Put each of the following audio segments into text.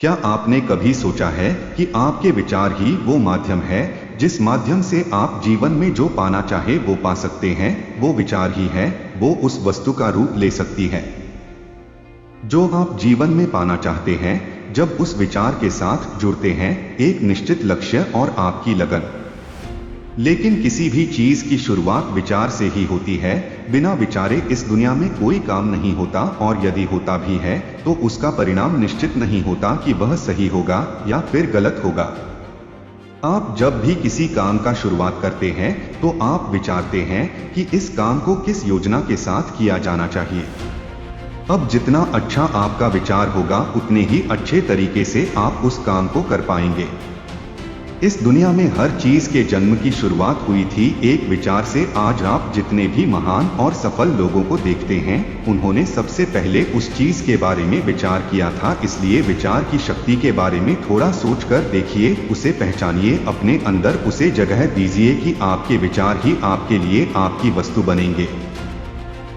क्या आपने कभी सोचा है कि आपके विचार ही वो माध्यम है जिस माध्यम से आप जीवन में जो पाना चाहे वो पा सकते हैं? वो विचार ही है, वो उस वस्तु का रूप ले सकती है जो आप जीवन में पाना चाहते हैं। जब उस विचार के साथ जुड़ते हैं एक निश्चित लक्ष्य और आपकी लगन। लेकिन किसी भी चीज की शुरुआत विचार से ही होती है। बिना विचारे इस दुनिया में कोई काम नहीं होता, और यदि होता भी है तो उसका परिणाम निश्चित नहीं होता कि वह सही होगा या फिर गलत होगा। आप जब भी किसी काम का शुरुआत करते हैं तो आप विचारते हैं कि इस काम को किस योजना के साथ किया जाना चाहिए। अब जितना अच्छा आपका विचार होगा उतने ही अच्छे तरीके से आप उस काम को कर पाएंगे। इस दुनिया में हर चीज के जन्म की शुरुआत हुई थी एक विचार से। आज आप जितने भी महान और सफल लोगों को देखते हैं उन्होंने सबसे पहले उस चीज के बारे में विचार किया था। इसलिए विचार की शक्ति के बारे में थोड़ा सोचकर देखिए, उसे पहचानिए, अपने अंदर उसे जगह दीजिए कि आपके विचार ही आपके लिए आपकी वस्तु बनेंगे।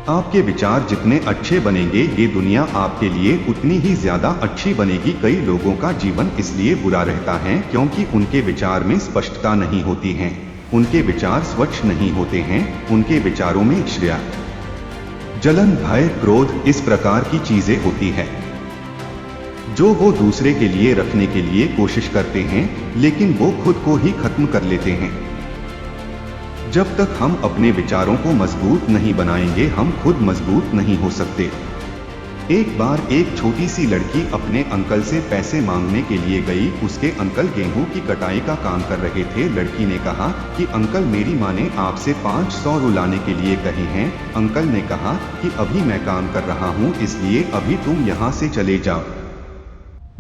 आपके विचार जितने अच्छे बनेंगे ये दुनिया आपके लिए उतनी ही ज्यादा अच्छी बनेगी। कई लोगों का जीवन इसलिए बुरा रहता है क्योंकि उनके विचार में स्पष्टता नहीं होती है, उनके विचार स्वच्छ नहीं होते हैं, उनके विचारों में ईर्ष्या, जलन, भय, क्रोध इस प्रकार की चीजें होती है जो वो दूसरे के लिए रखने के लिए कोशिश करते हैं, लेकिन वो खुद को ही खत्म कर लेते हैं। जब तक हम अपने विचारों को मजबूत नहीं बनाएंगे हम खुद मजबूत नहीं हो सकते। एक बार एक छोटी सी लड़की अपने अंकल से पैसे मांगने के लिए गई। उसके अंकल गेहूं की कटाई का काम कर रहे थे। लड़की ने कहा कि अंकल मेरी माँ ने आपसे 500 रुलाने के लिए कहे हैं। अंकल ने कहा कि अभी मैं काम कर रहा हूँ इसलिए अभी तुम यहाँ से चले जाओ।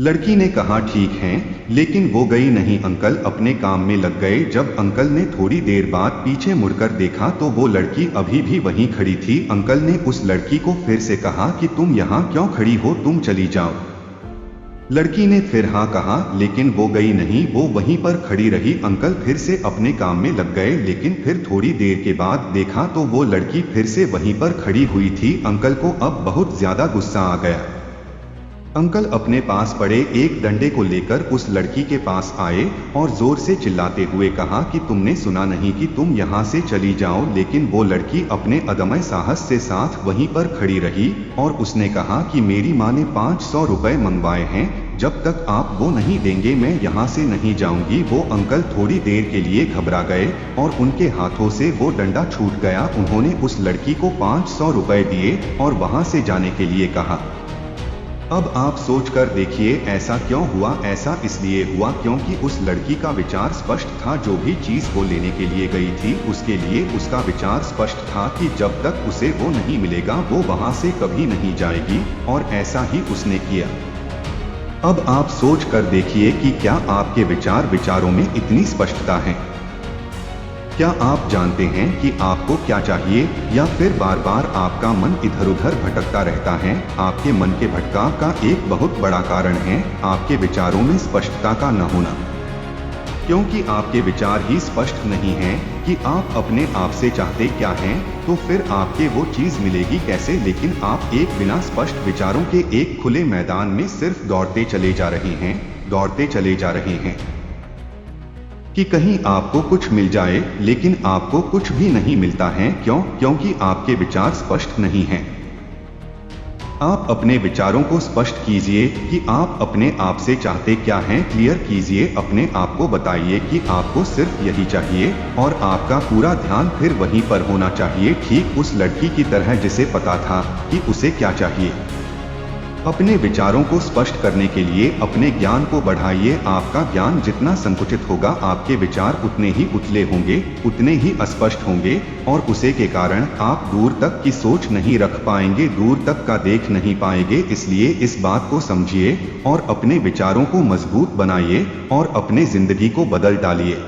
लड़की ने कहा ठीक है, लेकिन वो गई नहीं। अंकल अपने काम में लग गए। जब अंकल ने थोड़ी देर बाद पीछे मुड़कर देखा तो वो लड़की अभी भी वहीं खड़ी थी। अंकल ने उस लड़की को फिर से कहा कि तुम यहाँ क्यों खड़ी हो, तुम चली जाओ। लड़की ने फिर हाँ कहा, लेकिन वो गई नहीं, वो वहीं पर खड़ी रही। अंकल फिर से अपने काम में लग गए, लेकिन फिर थोड़ी देर के बाद देखा तो वो लड़की फिर से वहीं पर खड़ी हुई थी। अंकल को अब बहुत ज्यादा गुस्सा आ गया। अंकल अपने पास पड़े एक डंडे को लेकर उस लड़की के पास आए और जोर से चिल्लाते हुए कहा कि तुमने सुना नहीं कि तुम यहाँ से चली जाओ। लेकिन वो लड़की अपने अदम्य साहस से साथ वहीं पर खड़ी रही और उसने कहा कि मेरी माँ ने 500 रुपए मंगवाए हैं, जब तक आप वो नहीं देंगे मैं यहाँ से नहीं जाऊंगी। वो अंकल थोड़ी देर के लिए घबरा गए और उनके हाथों से वो डंडा छूट गया। उन्होंने उस लड़की को 500 रुपए दिए और वहाँ से जाने के लिए कहा। अब आप सोचकर देखिए ऐसा क्यों हुआ। ऐसा इसलिए हुआ क्योंकि उस लड़की का विचार स्पष्ट था। जो भी चीज वो लेने के लिए गई थी उसके लिए उसका विचार स्पष्ट था कि जब तक उसे वो नहीं मिलेगा वो वहां से कभी नहीं जाएगी, और ऐसा ही उसने किया। अब आप सोच कर देखिए कि क्या आपके विचारों में इतनी स्पष्टता है? क्या आप जानते हैं कि आपको क्या चाहिए, या फिर बार बार आपका मन इधर उधर भटकता रहता है? आपके मन के भटकाव का एक बहुत बड़ा कारण है आपके विचारों में स्पष्टता का न होना। क्योंकि आपके विचार ही स्पष्ट नहीं हैं कि आप अपने आप से चाहते क्या हैं, तो फिर आपके वो चीज मिलेगी कैसे? लेकिन आप एक बिना स्पष्ट विचारों के एक खुले मैदान में सिर्फ दौड़ते चले जा रहे हैं कि कहीं आपको कुछ मिल जाए, लेकिन आपको कुछ भी नहीं मिलता है। क्यों? क्योंकि आपके विचार स्पष्ट नहीं हैं। आप अपने विचारों को स्पष्ट कीजिए कि आप अपने आप से चाहते क्या हैं। क्लियर कीजिए, अपने आप को बताइए कि आपको सिर्फ यही चाहिए, और आपका पूरा ध्यान फिर वहीं पर होना चाहिए, ठीक उस लड़की की तरह जिसे पता था कि उसे क्या चाहिए। अपने विचारों को स्पष्ट करने के लिए अपने ज्ञान को बढ़ाइए। आपका ज्ञान जितना संकुचित होगा आपके विचार उतने ही उथले होंगे, उतने ही अस्पष्ट होंगे, और उसे के कारण आप दूर तक की सोच नहीं रख पाएंगे, दूर तक का देख नहीं पाएंगे। इसलिए इस बात को समझिए और अपने विचारों को मजबूत बनाइए और अपने जिंदगी को बदल डालिए।